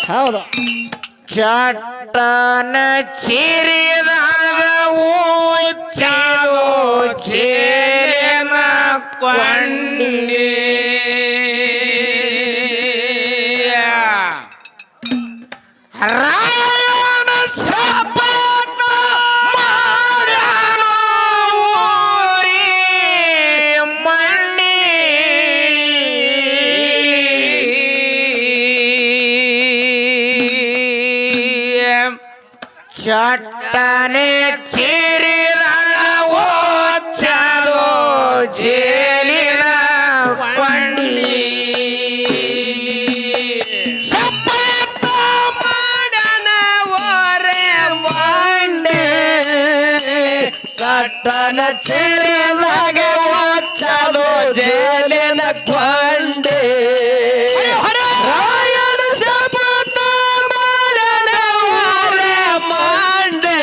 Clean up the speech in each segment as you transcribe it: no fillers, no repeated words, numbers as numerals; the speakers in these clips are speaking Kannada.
ಹೌದು ಚಟ್ಟನ ಚಿರಿದಾಗ ಚಾಲೋ ಚೇರಿನ ಕೊಂಡಿ ರಾಯಣ ಸಪಟ ಮಾಡ್ಯಾನೋ ಊರಿ ಮಂಡಿ ಚಟ್ಟನೆ ಚಿರಿದಾಗ ಚಾಲೋ ಜೇಲಿನ ಕೊಂಡಿ ಚಟ್ಟನ ಚೆರಿದಾಗ ಚಾಲೋ ಜೇಲಿನ ಕೊಂಡೆ ರಾಯಣ ಶಪಥ ಮಾಡನ ಮಂಡೆ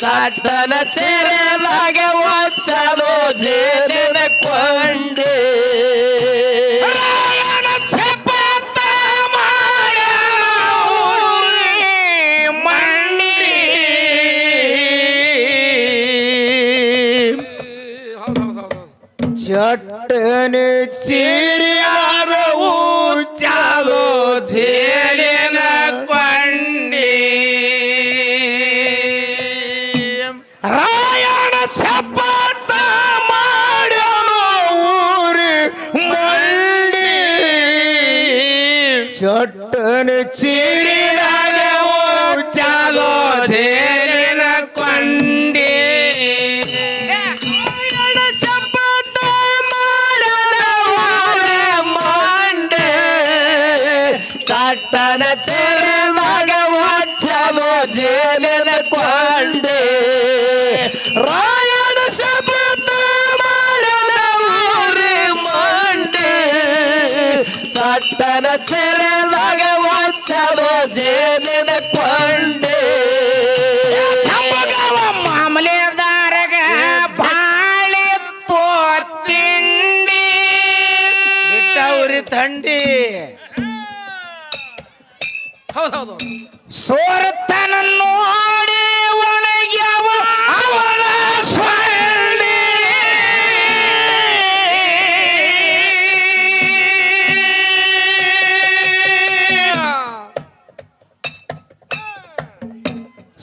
ಚಟ್ಟನ ಚೆರಿದಾಗ ಚಾಲೋ ಜೇಲಿನ ಕೊಂಡೆ ಚಟ್ಟನೆ ಚಿರಿದಾಗ ಚಾಲೋ ಜೇಲಿನ ಕೊಂಡಿ ರಾಯಣ ಶಪಥ ಮಾಡ್ಯಾನೋ ಊರಿ ಮಂಡಿ ಚಟ್ಟನೆ ಚಿರಿದಾಗ ಚಾಲೋ ಜೇಲಿನ ಕೊಂಡಿ ಚಟ್ಟನ ಚೆರಿದಾಗ ಚಾಲೋ ಜೇಲಿನ ಕೊಂಡೆ ರಾಯಣ ಶಪಥ ಮಾಡನ ಊರಿ ಮಂಡೆ ಚಟ್ಟನ ಚೆರಿದಾಗ ಚಾಲೋ ಜೇಲಿನ ಕೊಂಡೆ ಮಾಮಲೆದಾರಗ ಬಾಳೆ ತಿಂಡಿ ಬಿಟ್ಟವ್ರಿ ಥಂಡಿ ಹೌದೌದು ಸೋರತನ ನೋಡಿ ಒಣಗ್ಯವ ಅವನ ಸ್ವರ್ಣಿ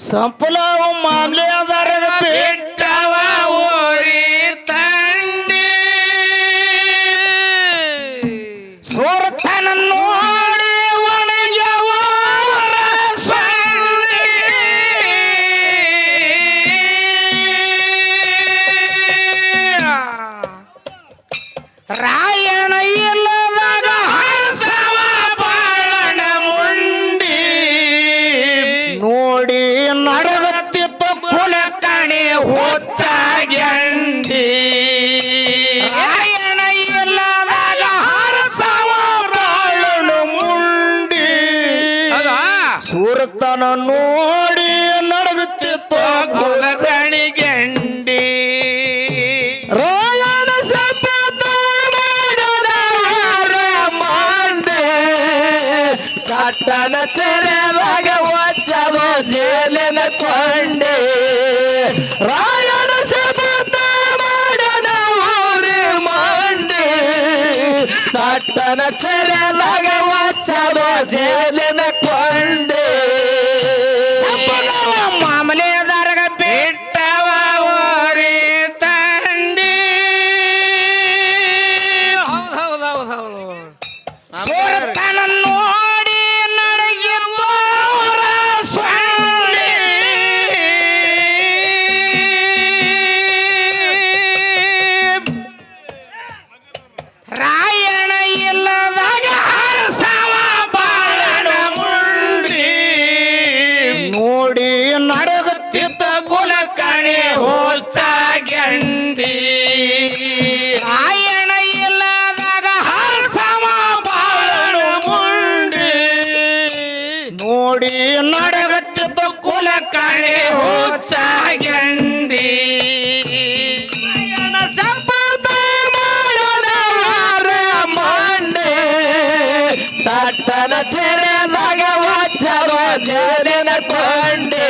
ಸಂಪಲವು ಮಾಮಲೆ ಅದರ ಬಿಟ್ಟವ ಓರಿ ತಂಡಿ ಸೋರತನ ನೋಡಿ ಒಣಗ್ಯವ ಅವನ ಸ್ವರ್ಣಿ ರಾಯಣ ಇಲ್ಲದಾಗ ಹರಸವ ಬಾಳನ ಮುಂಡಿ ನೋಡಿ ನಡಗತ್ತಿತ್ತು ಕುಲಕಣಿ ಹುಚ್ಚ ಗಂಡಿ ರಾಯಣ ಇಲ್ಲದಾಗ ಹರಸವ ಬಾಳನ ಮುಂಡಿ ಸೂರತನ ನೋಡಿ ನಡಗುತ್ತಿತ್ತು ಕುಲಕಣಿ ಗಂಡಿ ರಾಯಣ ಶಪಥ ಮಾಡನ ಮಂಡೆ ಚಟ್ಟನ ಚೆರಿದಾಗ ಚಾಲೋ ಜೇಲಿನ ಕೊಂಡೆ ರಾಯಣ ಶಪಥ ಮಾಡನ ಊರಿ ಮಂಡೆ ಚಟ್ಟನ ಚೆರಿದಾಗ ಚಾಲೋ ಜೇಲಿನ ಕೊಂಡೆ ಮಾಮಲೆದಾರಗ ಬಿಟ್ಟವ ಓರಿ ತಂಡಿ ಹೌದೌದೌದೌದು ಸೋರತನ ನೋಡಿ ನಡಗಿದ್ದು ಅವರ ಸ್ವರ್ಣಿ ರಾಯಣ ಇಲ್ಲದಾಗ ಹರಸವ ಬಾಳನ ಮುಂಡಿ ನೋಡಿ ನಡಗುತ್ತಿದ್ದ ಕುಲಕಣಿ ಹುಚ್ಚ ಗಂಡಿ ರಾಯಣ ಇಲ್ಲದಾಗ ಹರಸವ ಬಾಳನ ಮುಂಡಿ ನೋಡಿ ನಡಗುತ್ತಿದ್ದ ಕುಲಕಣಿ ಹುಚ್ಚ ಗಂಡಿ ಶಪಥ ಮಾಡನ ಮಂಡೆ ಚಟ್ಟನ ಚೆರೆದಾಗ ಒಚ್ಚವ ಜೇಲಿನ ಕೊಂಡೆ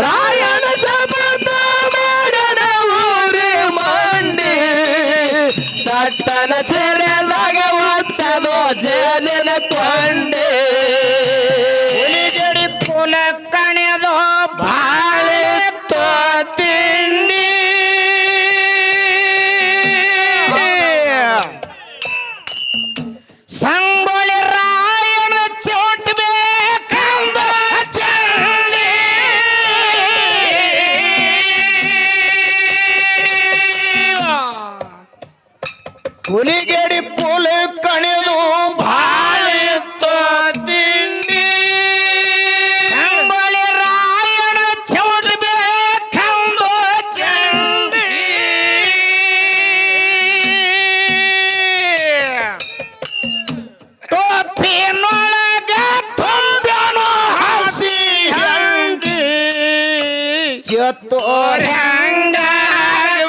ರಾಯಣ ಸಬತ ಮಾಡನ ಊರಿ ಮಂಡಿ ಚಟ್ಟನ ಚೆರೆದಾಗ ಒಚ್ಚವ ಜೇಲಿನ ಕೊಂಡೆ ಹುಲಿಗಡಿ ಕುಲ ಕಣೆದು ಬಾಳೆ ತಿಂಡಿ ಸಂಗೊಳ್ಳಿ ರಾಯಣ ಚೋಟ್ ಬೇಕಂದ ಚಂಡಿ ಹುಲಿಗೇಡಿ ಕುಲ ಕಣಿದು ಬಾಳೆ ತಿಂಡಿ ಸಂಗೊಳ್ಳಿ ರಾಯಣ ಚೋಟ್ ಬೇಕಂದ ಚಂಡಿ ಟೋಪಿನೊಳಗ ತುಂಬ್ಯಾನೋ ಹಸಿ ಹಂಡಿ ಚತುರಂಗ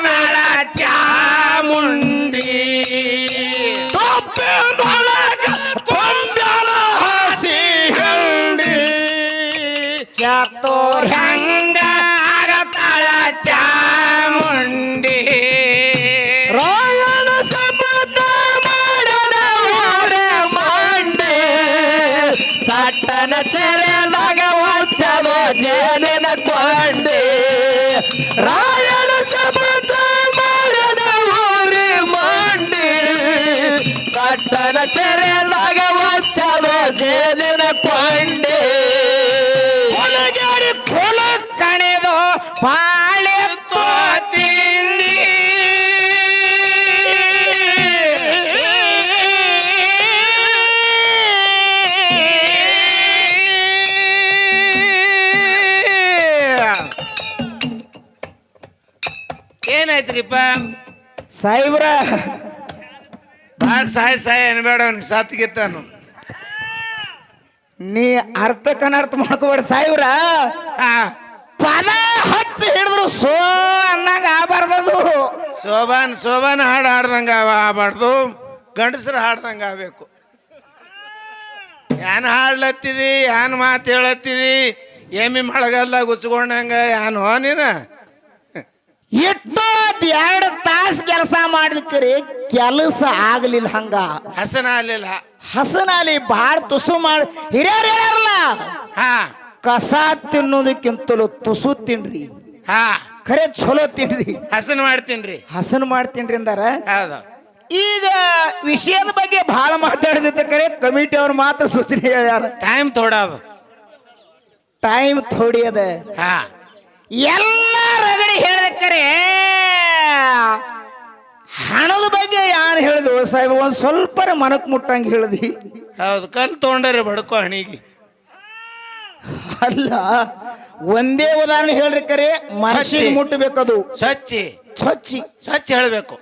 ಮಳ ಚಾಮುಂಡಿ ಟೋಪಿನೊಳಗ ತುಂಬ್ಯಾನೋ ಹಸಿ ಹಂಡಿ ಚತುರಂಗ ತಳ ಚಾಮುಂಡಿ ರಾಯಣ ಸಬತ ಮಾಡನ ಊರಿ ಮಂಡಿ ಚಟ್ಟನ ಚೆರೆದಾಗ ಒಚ್ಚವ ಜೇಲಿನ ಕೊಂಡೆ ರಾಯಣ ಸಬತ ಮಾಡನ ಊರಿ ಮಂಡಿ ಚಟ್ಟನ ಚೆರೆದಾಗ ಒಚ್ಚವ ಜೇಲಿನ ಕೊಂಡೆ ಹೊಲಗಾಡಿ ಕುಲ ಕಣೆದು ಬಾಳೆ ತಿಂಡಿ ಏನಾಯ್ತ್ರಿಪ್ಪ ಸಾಯಿಬ್ರ ಬಾಳ ಸಾಯ್ ಅನ್ಬೇಡ ಅವ್ನಿಗೆ ಸತ್ಗಿತ್ತಾನು ನೀ ಅರ್ಥ ಕನರ್ಥ ಮಾಡ್ಕೋಬೇಡ ಸಾಯಿಬ್ರ ಪದ ಹಚ್ಚಿ ಹಿಡಿದ್ರು ಸೋ ಅನ್ನಂಗ ಆಗಬಾರ್ದದು ಶೋಭಾನ್ ಹಾಡು ಹಾಡ್ದಂಗ ಆಗಬಾರ್ದು ಗಂಡಸರು ಹಾಡ್ದಂಗ ಆಗ್ಬೇಕು ಏನ್ ಹಾಡ್ಲತ್ತಿದಿ ಏನ್ ಮಾತು ಹೇಳತ್ತಿದಿ ಎಮ್ಮಿ ಮಳೆಗಾಲದಾಗ ಉಚ್ಕೊಂಡಂಗ ಏನ್ ಹೋ ನೀನ ಇಟ್ಟು 2 ತಾಸು ಕೆಲಸ ಮಾಡಿದ್ಕರಿ ಕೆಲಸ ಆಗ್ಲಿಲ್ಲ ಹಂಗ ಹಸನ ಆಗ್ಲಿಲ್ಲ ಹಸನಾಲಿ ಬಾಳ ತುಸು ಮಾಡಿ ಹಿರಿಯರು ಹೇಳ್ಯಾರಲ್ಲ ಹಾ ಕಸ ತಿನ್ನೋದಕ್ಕಿಂತಲೂ ತುಸು ತಿನ್ರಿ ಹಾ ಖರೆ ಚಲೋ ತಿನ್ರಿ ಹಸನ್ ಮಾಡ್ತೀನ್ರಿ ಹಸನ್ ಮಾಡ್ತೀನ್ರಿ ಅಂದಾರ ಹೌದು ಈಗ ವಿಷಯದ ಬಗ್ಗೆ ಬಹಳ ಮಾತಾಡಿದ ಕರೆ ಕಮಿಟಿ ಅವ್ರು ಮಾತ್ರ ಸೂಚನೆ ಹೇಳ್ಯಾರ ಟೈಮ್ ಥೋಡಾದು ಟೈಮ್ ಥೋಡಿ ಅದ ಹಾ ಎಲ್ಲ ರಗಡಿ ಹೇಳ್ದಕ್ಕರೆ ಹಣದ ಬಗ್ಗೆ ಯಾರು ಹೇಳಿದ್ರು ಸಾಹೇಬ ಒಂದ್ ಸ್ವಲ್ಪ ಮನಕ್ ಮುಟ್ಟಂಗೆ ಹೇಳ್ದಿ ಹೌದು ಕಲ್ ತೊಗೊಂಡ್ರಿ ಬಡ್ಕೋ ಹಣಿಗೆ ಅಲ್ಲ ಒಂದೇ ಉದಾಹರಣೆ ಹೇಳ್ರಿ ಕರೆ ಮನಸ್ಸಿಗೆ ಮುಟ್ಟಬೇಕದು ಸ್ವಚ್ಛ ಹೇಳ್ಬೇಕು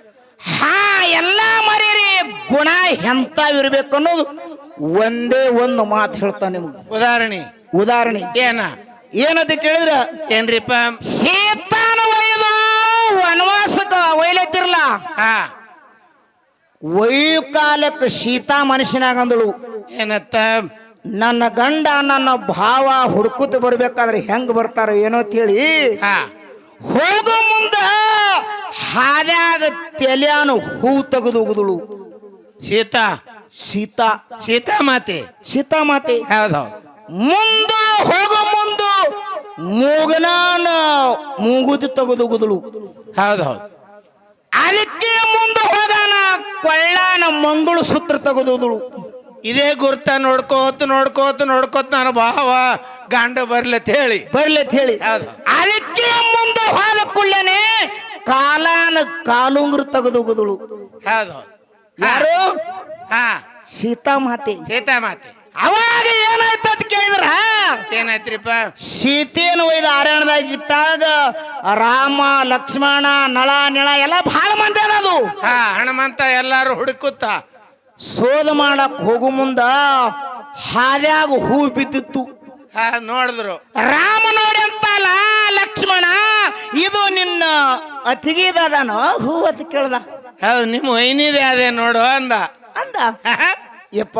ಹಾ ಎಲ್ಲ ಮರೀರಿ ಗುಣ ಎಂತಾವಿರ್ಬೇಕು ಅನ್ನೋದು ಒಂದೇ ಒಂದು ಮಾತು ಹೇಳ್ತಾ ನಿಮ್ಗೆ ಉದಾಹರಣೆ ಏನ ಏನಂತ ಕೇಳಿದ್ರ ಏನ್ರಿಪ್ಪ ಸೀತಾನ ಒಯ್ದು ವನವಾಸಕ್ಕ ಒಯ್ಲತ್ತಿರ್ಲ ಹಾ ಒಯ್ಯು ಕಾಲಕ್ಕೆ ಸೀತಾ ಮನುಷ್ಯನಾಗಂದಳು ಏನತ್ತ ನನ್ನ ಗಂಡ ನನ್ನ ಭಾವ ಹುಡುಕುತ್ತ ಬರ್ಬೇಕಾದ್ರೆ ಹೆಂಗ್ ಬರ್ತಾರ ಏನೋ ತಿಳಿ ಹಾ ಹೋಗೋ ಮುಂದ ಹಾದ್ಯಾಗ ತೆಲ್ಯಾನು ಹೂ ತೆಗೆದು ಹೋಗುದಳು ಸೀತಾ ಮಾತೆ ಹೌದು ಮುಂದ ಹೋಗೋ ಮುಂದು ಮೂಗನಾನ ಮೂಗುದಿ ತೆಗೆದು ಹೋಗುದಳು ಹೌದು ಅದಕ್ಕೆ ಮುಂದೆ ಹೋಗಾನ ಕೊಳ್ಳಾನ ಮಂಗಳು ಸೂತ್ರ ತೆಗೆದು ಇದೇ ಗುರ್ತ ನೋಡ್ಕೋತ ನಾನು ಭಾವ ಗಂಡ ಬರ್ಲತ್ ಹೇಳಿ ಹೌದು ಅದಕ್ಕೆ ಮುಂದೆ ಹೋದ ಕುಳ್ಳನೆ ಕಾಲಾನ ಕಾಲುಂಗ್ರ ತೆಗೆದು ಹೋಗುದಳು ಹೌದು ಯಾರು ಹಾ ಸೀತಾ ಮಾತೆ ಅವಾಗ ಏನಾಯ್ತು ಅಂತ ಕೇಳಿದ್ರ ಏನಾಯ್ತ್ರಿಪ್ಪ ಸೀತೆಯನ್ನು ಒಯ್ದು ಅರಣ್ಯದಾಗ ಇಟ್ಟಾಗ ರಾಮ ಲಕ್ಷ್ಮಣ ನಳ ನಿಳ ಎಲ್ಲ ಬಹಳ ಮಂದಿ ಅನ್ನೋದು ಹನುಮಂತ ಎಲ್ಲಾರು ಹುಡುಕುತ್ತ ಶೋಧ ಮಾಡಕ್ ಹೋಗು ಮುಂದ ಹಾದ್ಯಾಗ ಹೂ ಬಿದ್ದಿತ್ತು ನೋಡಿದ್ರು ರಾಮ ನೋಡಿ ಅಂತಲ್ಲ ಲಕ್ಷ್ಮಣ ಇದು ನಿನ್ನ ಅತಿಗಿದಾನ ಹೂ ಅಂತ ಕೇಳ್ದ ಹೌದು ನಿಮ್ಮ ವೈನಿದೆ ಅದೇ ನೋಡು ಅಂದ ಅಂದ ಯಪ್ಪ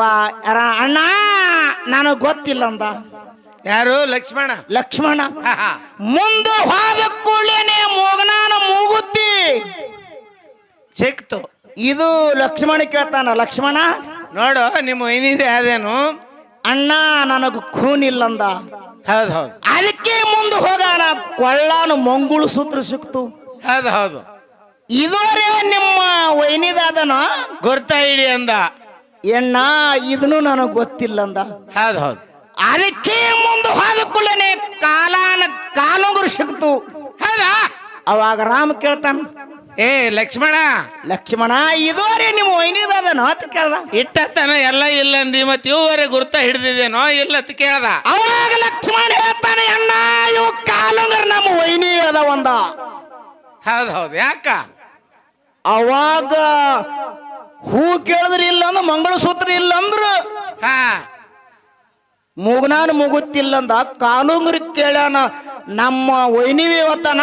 ಅಣ್ಣ ನನಗೆ ಗೊತ್ತಿಲ್ಲ ಅಂದ. ಯಾರು? ಲಕ್ಷ್ಮಣ. ಲಕ್ಷ್ಮಣ ಹಾ, ಹಾ. ಮುಂದೆ ಹೋದ ಕೂಡಲೇನೆ ಮೂಗನಾನ ಮೂಗುತ್ತಿ ಸಿಕ್ತು. ಇದು ಲಕ್ಷ್ಮಣ ಕೇಳ್ತಾನ. ಲಕ್ಷ್ಮಣ ನೋಡು ನಿಮ್ಮ ಏನಿದೆ ಅದೇನು? ಅಣ್ಣ ನನಗೆ ಖೂನಿಲ್ಲಂದ. ಹೌದು ಹೌದು ಅದಕ್ಕೆ ಮುಂದೆ ಹೋಗಾನ ಕೊಳ್ಳಾನ ಮಂಗುಳು ಸೂತ್ರ ಸಿಕ್ತು. ಹೌದು ಹೌದು. ಇದುವರೆ ನಿಮ್ಮ ವೈನಿದಾದನ ಗುರ್ತ ಹಿಡಿ ಅಂದ. ಎಣ್ಣ ಇದನ್ನು ನನಗೆ ಗೊತ್ತಿಲ್ಲಂದ. ಹೌದು ಹೌದು. ಅದಕ್ಕೆ ಮುಂದೆ ಹೋದ ಕೂಡಲೇನೆ ಕಾಲುಂಗುರು ಸಿಕ್ತು. ಹೌದಾ? ಅವಾಗ ರಾಮ ಕೇಳ್ತಾನ, ಏ ಲಕ್ಷ್ಮಣ, ಲಕ್ಷ್ಮಣ ಇದುವರೆ ನಿಮ್ಮ ವೈನಿದಾದನ ಅಂತ ಕೇಳ್ದ. ಇಟ್ಟತನ ಎಲ್ಲ ಇಲ್ಲ ಅಂದಿ, ಮತ್ತೆ ಇವರೇ ಗುರ್ತ ಹಿಡ್ದಿದೇನೋ ಇಲ್ಲ ಅಂತ ಕೇಳ್ದ. ಅವಾಗ ಲಕ್ಷ್ಮಣ ಹೇಳ್ತಾನೆ, ಅಣ್ಣ ಇವು ಕಾಲುಂಗರ ನಮ್ಮ ವೈನಿ ಅದಾವಂದ. ಹೌದು ಹೌದು. ಯಾಕ? ಅವಾಗ ಹೂ ಕೇಳಿದ್ರೆ ಇಲ್ಲ ಅಂದ್ರ ಮಂಗಳಸೂತ್ರ ಇಲ್ಲ ಅಂದ್ರ ಹಾ ಮೂಗನಾನ ಮುಗುತ್ತಿಲ್ಲಂದ. ಕಾಲುಂಗ್ರಿ ಕೇಳ್ಯಾನ ನಮ್ಮ ವೈನಿವಿ ಹೊತ್ತನ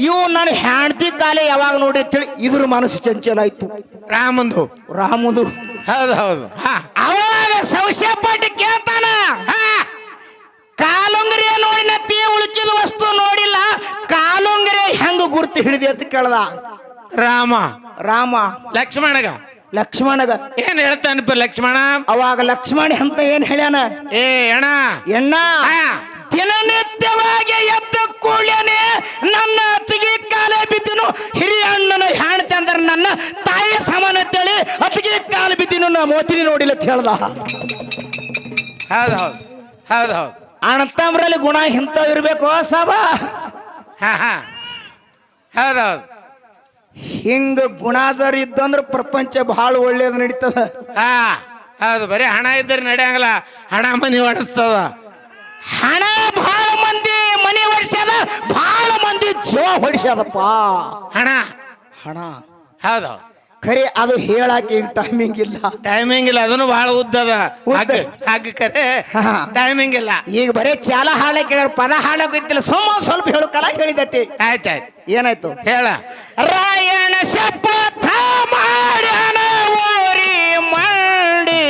ಇವು ನನ್ನ ಹೆಂಡತಿ ಕಾಲೇ ಯಾವಾಗ ನೋಡಿ ತಿಳಿ ಇದ್ರ ಮನಸ್ಸು ಚಂಚಲ ಆಯ್ತು ರಾಮಂದು ರಾಮುದು. ಹೌದು ಹೌದು. ಹಾ ಅವಾಗ ಸಂಶಯ ಪಟ್ಟು ಕೇಳ್ತಾನ, ಕಾಲುಂಗ್ರಿ ನೋಡಿನತ್ತಿ ಉಳುಕಿದ ವಸ್ತು ನೋಡಿಲ್ಲ, ಕಾಲುಂಗ್ರಿ ಹೆಂಗ ಗುರ್ತು ಹಿಡಿದಿ ಅಂತ ಕೇಳ್ದ ರಾಮ. ರಾಮ ಲಕ್ಷ್ಮಣಗ ಲಕ್ಷ್ಮಣಗ ಏನ್ ಹೇಳ್ತಾನಪ್ಪ ಲಕ್ಷ್ಮಣ? ಅವಾಗ ಲಕ್ಷ್ಮಣ ಅಂತ ಏನ್ ಹೇಳ್ಯಾನ, ಏ ಅಣ್ಣ ಎಣ್ಣ ದಿನನಿತ್ಯವಾಗಿ ಎದ್ದ ಕೂಡಲೇನೆ ನನ್ನ ಅತ್ತಿಗೆ ಕಾಲೇ ಬಿದ್ದನು, ಹಿರಿಯ ಅಣ್ಣನ ಹೆಣ್ತಿ ಅಂದ್ರೆ ನನ್ನ ತಾಯಿ ಸಮಾನ ಅಂತೇಳಿ ಅತ್ತಿಗೆ ಕಾಲು ಬಿದ್ದನು, ನಾ ಮೋತಿನಿ ನೋಡಿಲ್ಲ ಅಂತ ಹೇಳ್ದ. ಹೌದು ಹೌದು. ಹೌದು ಹೌದು. ಅಣ್ಣತಮ್ರಲ್ಲಿ ಗುಣ ಇಂಥ ಇರ್ಬೇಕು ಸಭಾ. ಹಾ ಹಾ ಹೌದು ಹೌದು. ಹಿಂಗ ಗುಣಾಜರ್ ಇದ್ದಂದ್ರ ಪ್ರಪಂಚ ಬಹಳ ಒಳ್ಳೇದು ನಡೀತದ. ಹಾ ಹೌದು. ಬರೀ ಹಣ ಇದ್ರೆ ನಡೆಯಂಗಿಲ್ಲ, ಹಣ ಮನಿ ಹೊಡಿಸ್ತದ. ಹಣ ಬಹಳ ಮಂದಿ ಮನೆ ಹೊಡಿಸ್ಯಾದ, ಬಹಳ ಮಂದಿ ಜೀವ ಹೊಡಿಸ್ಯಾದಪ್ಪ. ಹಣ ಹಣ ಹೌದು. ಖರೆ ಅದು ಹೇಳಾಕ ಈಗ ಟೈಮಿಂಗ್ ಇಲ್ಲ. ಟೈಮಿಂಗ್ ಇಲ್ಲ, ಅದನ್ನು ಬಹಳ ಉದ್ದದ. ಹಾಗೆ ಕರೆ ಟೈಮಿಂಗ್ ಇಲ್ಲ. ಈಗ ಬರೀ ಚಾಲ ಹಾಡ ಕೇಳ ಪದ ಹಾಡೋಗಿತ್ತಿಲ್ಲ, ಸ್ವಲ್ಪ ಹೇಳು ಕಲಾ ಹೇಳಿದಟ್ಟಿ. ಆಯ್ತಾಯ್ತು. ಏನಾಯ್ತು ಹೇಳ. ರಾಯಣ ಶಪಥ ಮಾಡ್ಯಾನ ಊರಿ ಮಂಡಿ,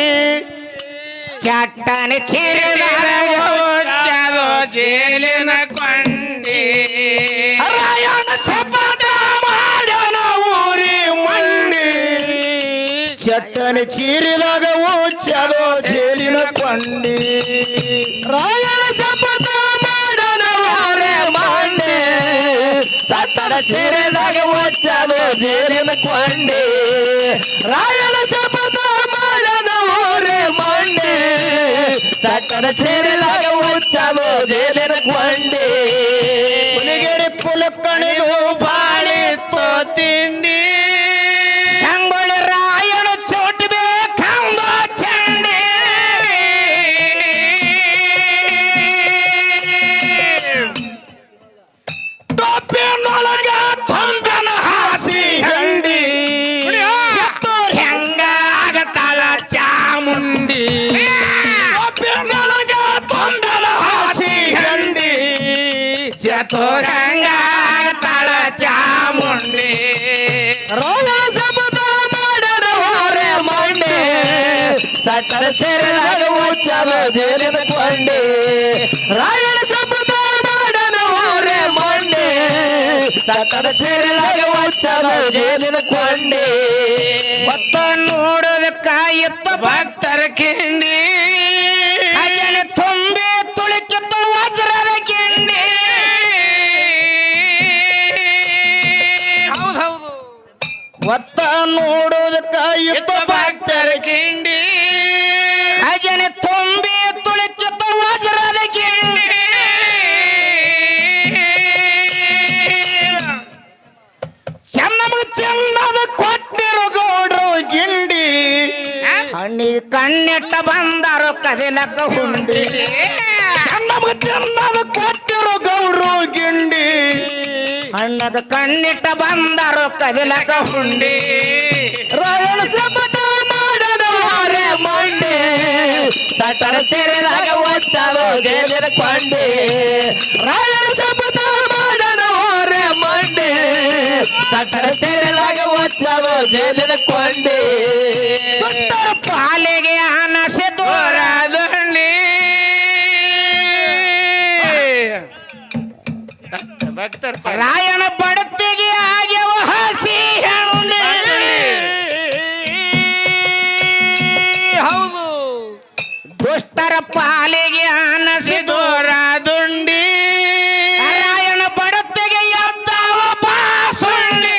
ಚಟ್ಟನೆ ಚಲೋ ಜೇಲಿನ ಕೊಂಡಿ. ರಾಯಣ ಶಪಥ ಮಾಡ್ಯಾನ ಊರಿ ಮಂಡಿ, ಚಟ್ಟನೆ ಚೀರಿದಾಗ ಚಲೋ ಜೇಲಿನ ಕೊಂಡಿ. ರಾಯಣ ಶಪಥ ಮಾಡ್ಯಾನ ಊರಿ ಮಂಡಿ, ಚಟ್ಟನ ಚೀರಿದಾಗ ಚಲೋ ಜೇಲಿನ ಕೊಂಡಿ. ರಾಯಣ ಶಪಥ ಮಾಡ್ಯಾನ ಊರಿ ಮಂಡಿ, ಚಟ್ಟನ ಚೀರಿದಾಗ ಚಲೋ ಜೇಲಿನ ಕೊಂಡಿ. ಹುಲಿಗೆರೆ ಕುಲಕಣಿದು ಬಾಳಿತ್ತು ತಿಂಡಿ, ಸಂಗೊಳ್ಳಿ ರಾಯಣ ಚೋಟ್ ಬೇಕಂದ ಚಂಡಿ. ಟೋಪಿನೊಳಗ ಕೊಂಬನ ಹಾಸಿ ಹಂಡಿ, ಎತ್ತೋರ್ ಹೆಂಗ ಆಗತಾಳ ಚಾಮುಂಡಿ. ಟೋಪಿನೊಳಗ ಕೊಂಬನ ಹಾಸಿ ಹಂಡಿ, ಎತ್ತೋರ್ ಹೆಂಗ ಆಗತಾಳ ಚಾಮುಂಡಿ. ರಾಯಣ ಶಪಥ ಮಾಡ್ಯಾನ ಊರಿ ಮಂಡಿ, ಸಕ್ಕರ ಚೇರಿದಾಗ ಚಲೋ ಜೇಲಿನ ಕೊಂಡಿ. ರಾಯಣ ಶಪಥ ಮಾಡ್ಯಾನ ಊರಿ ಮಂಡಿ, ಸಕ್ಕರ ಚೇರಿದಾಗ ಚಲೋ ಜೇಲಿನ ಕೊಂಡಿ. ಭಕ್ತ ನೋಡೋದಕ್ಕ ಎತ್ತ ಭಕ್ತರ ಕಿಂಡಿ, ಅಜನ ತುಂಬಿ ತುಳುಕಿತ್ತು ವಜ್ರದ ಕಿಂಡಿ. ಹೌದು ಹೌದು. ಒತ್ತ ನೋಡೋದಕ್ಕ ಎತ್ತ ಭಕ್ತರ ಕಿಂಡಿ, ಅಜನ ತುಂಬಿ ತುಳುಕಿತ್ತು ವಜ್ರದ ಕಿಂಡಿ. ಚೆನ್ನದ ಕೊಟ್ಟಿರೋ ಗೌಡ್ರು ಗಿಂಡಿ, ಹಣ್ಣಿ ಕಣ್ಣೆಟ್ಟ ಬಂದರು ಕದಿಲಕ ಹುಂಡಿ. ಚೆನ್ನದ ಕೊಟ್ಟಿರೋ ಗೌಡ್ರು ಗಿಂಡಿ, ಹಣ್ಣದ ಕಣ್ಣಿಟ್ಟ ಬಂದರು ಕದಿಲಕ ಹುಂಡಿ. ರಾಯಣ ಶಪಥ ಮಾಡದ ಊರಿ ಮಂಡಿ, ಚಟರ ಸೇರಿದಾಗ ಒಚ್ಚದು ಜೇಲಿನ ಕೊಂಡಿ ರಾಯಣ ಶಪಥ ಮಾಡನ ಹೋರೆ ಮಂಡಿ ಚಟರ ಸೇರಿದಾಗ ಒಚ್ಚದು ಜೇಲಿನ ಕೊಂಡಿ ದುಷ್ಟರ ಪಾಲಿಗೆ ಆನಸೆ ದೂರ ದಂಡಿ ಭಕ್ತರ ರಾಯಣ ಬಡತಿಗೆ ಆಗ್ಯವ ಹಸಿ ಹಂಡಿ ಹೌದು ದುಷ್ಟರ ಪಾಲಿಗೆ ಆನಸಿ ದೂರ ದುಂಡಿ ರಾಯಣ ಬಡತಿಗೆ ಎದ್ದಾವ ಬಾಸುಂಡಿ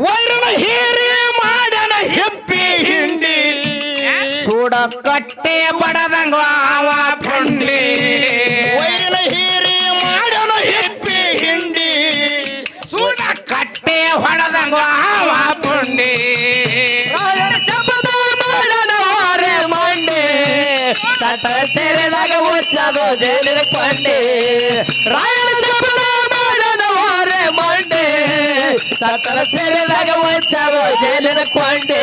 ವೈರನ ಹೀರಿ ಮಾಡನ ಹಿಪ್ಪಿ ಹಿಂಡಿ ಸೂಡ ಕಟ್ಟೆ ಬಡದಂಗ ಅವ ಪುಂಡಿ ವೈರನ ಹೀರಿ ಮಾಡನ ಹಿಪ್ಪಿ ಹಿಂಡಿ ಸೂಡ ಕಟ್ಟೆ ಹೊಡೆದಂಗ ಅವ ಪುಂಡಿ ಶಬ್ದ ಮಾಡನ ಹೊರೆ ಮಂಡಿ ಚಟ ಸೇರಿದಾಗ ಮುಚ್ಚದು ಜೇಲಿನ ಕೊಂಡಿ ರಾಯಣ ಶಬ್ದ ಮಾಡನ ಹೊರೆ ಮಂಡಿ ಚಟರ ಸೇರಿದಾಗ ಮುಚ್ಚದು ಜೇಲಿನ ಕೊಂಡಿ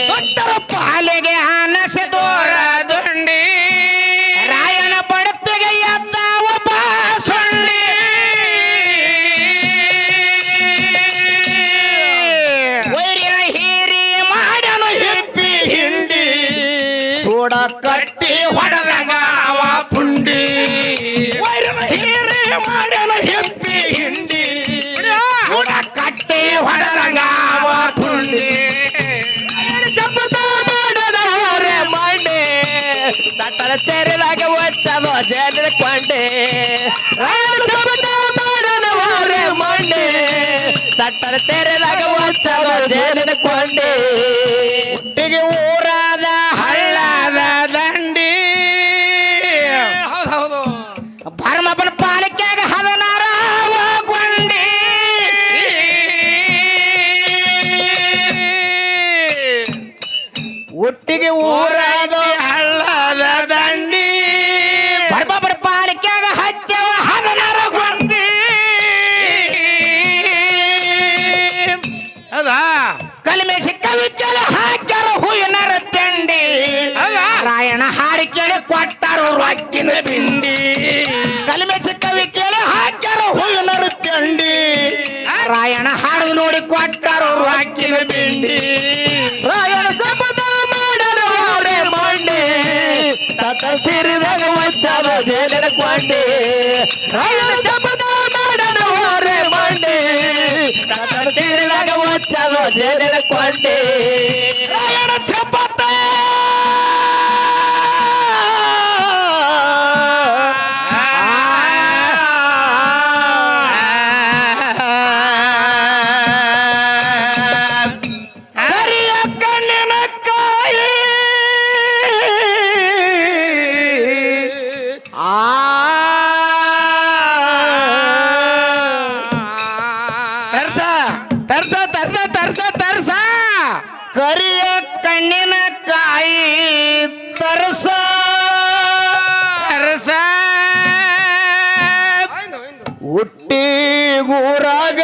ದೊಡ್ಡರ ಪಾಲಿಗೆ ಆನಸೆ ದೂರ ದುಂಡಿ ರಾಯಣ ಬಡತಿಗೆ ಎದ್ದಾವ ಬಾಸುಂಡಿ ವೈರಿನ ಹೀರಿ ಮಾಡನು ಹಿಪ್ಪಿ ಹಿಂಡಿ ಸೂಡ ಕಟ್ಟಿ ಹೊಡೆದಂಗ ಅವ ಪುಂಡಿ ವೈರಿನ ಹೀರಿ ಮಾಡನು ಹಿಪ್ಪಿ ಹಿಂಡಿ ಸೂಡ ಕಟ್ಟಿ ಹೊಡೆದಂಗ ಅವ ಪುಂಡಿ ಶಬ್ದ ಮಾಡನ ಹೊರೆ ಮಂಡಿ ಚಟರ ಸೇರಿದಾಗ ಒಚ್ಚದು ಜೇಲಿನ ಕೊಂಡಿ ಶಬ್ದ ಮಾಡನ ಹೊರೆ ಮಂಡಿ ಚಟರ ಸೇರಿದಾಗ ಒಚ್ಚದು ಜೇಲಿನ ಕೊಂಡಿ ಹುಟ್ಟಿಗೆ ಊರಾದ ಹಳ್ಳದ ದಂಡಿ ಹೌದು ಹೌದು ಭರಮಪ್ಪನ ಪಾಲಿಕ್ಯಾಗ ಹದನಾರ ಕೊಂಡಿ ಹುಟ್ಟಿಗೆ ಊರಾದ ಹಳ್ಳದ ದಂಡಿ ಭರಮಪ್ಪನ ಪಾಲಿಕ್ಯಾಗ ಹಚ್ಚವ ಹದನಾರ ಕೊಂಡಿ ಹೌದಾ ಕಲಿಮೆ ಸಿಕ್ಕ ವಿಚ್ಚಲ ಹಾಕ್ಯಾರ ಹೂವಿನರ ತೆಂಡಿ ರಾಯಣ ಹಾಡಿ ಕೇಳಿ ಕೊಟ್ಟಾರು ರೊಕ್ಕಿನ ಬಿಂಡಿ ಕಲಿಮೆ ಸಿಕ್ಕ ವಿಚ್ಚಲ ಹಾಕ್ಯಾರ ಹೂವಿನರ ತೆಂಡಿ ರಾಯಣ ಹಾಡು ನೋಡಿ ಕೊಟ್ಟಾರು ರೊಕ್ಕಿನ ಬಿಂಡಿ ರಾಯಣ ಶಪಥ ಮಾಡನ ಹೊರೆ ಮಂಡಿ ಸತ ಸೇರಿದಾಗ ಒಚ್ಚದ ಜೇಲಿನ ಕೊಂಡಿ ರಾಯಣ ಶಪಥ ಮಾಡನ ಹೊರೆ ಮಂಡಿ ಸತ ಸೇರಿದಾಗ ಒಚ್ಚದ ಜೇಲಿನ ಕೊಂಡಿ ರಾಯಣ ಶಪಥ ಕರಿಯ ಕಣ್ಣಿನ ಕಾಯಿ ತರ್ಸ ತರ್ಸ ತರ್ಸ ತರ್ಸ ತರ್ಸ ಕರಿಯ ಕಣ್ಣಿನ ಕಾಯಿ ತರಸ ತರ್ಸ ಹುಟ್ಟಿ ಊರಾಗ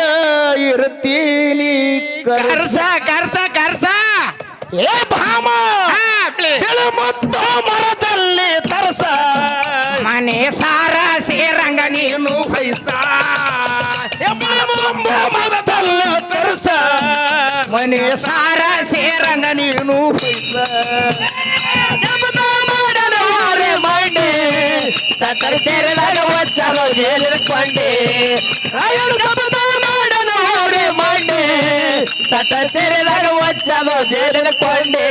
ಇರ್ತೀನಿ ಕರ್ಸ ಕರ್ಸ ಕರ್ಸ ಏ ಭಾಮ ಮತ್ತು ಮರದಲ್ಲಿ ತರಸ ಮನೆ ಸಾರ ಸೇರಂಗ ನೀನು ಹೊಯ್ಸ ಮರದಲ್ಲಿ ತರಸ ಮನೆ ಸಾರ ಸೇರಂಗ ನೀನು ಹೊಯ್ಸ ಶಬ್ದ ಮಾಡನ ಹೊರೆ ಮಂಡಿ ಸತರ ಸೇರಿದಾಗ ಒಚ್ಚಲು ಜೇಲಿನ ಕೊಂಡಿ ರಾಯಣ ಶಬ್ದ ಮಾಡನ ಹೊರೆ ಮಂಡಿ ಸತ ಸೇರಿದಾಗ ಒಚ್ಚಲು ಜೇಲಿನ ಕೊಂಡಿ